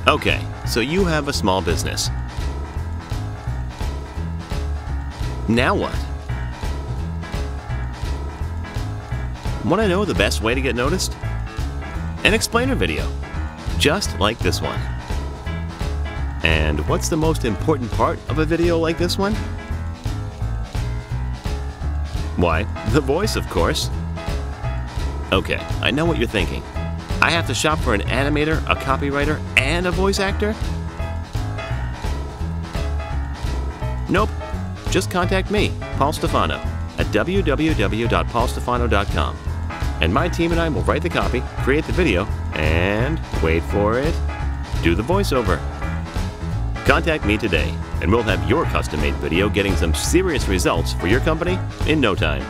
Okay, so you have a small business. Now what? Want to know the best way to get noticed? An explainer video, just like this one. And what's the most important part of a video like this one? Why, the voice, of course. Okay, I know what you're thinking. I have to shop for an animator, a copywriter, and a voice actor? Nope. Just contact me, Paul Stefano, at www.paulstefano.com. And my team and I will write the copy, create the video, and, wait for it, do the voiceover. Contact me today, and we'll have your custom-made video getting some serious results for your company in no time.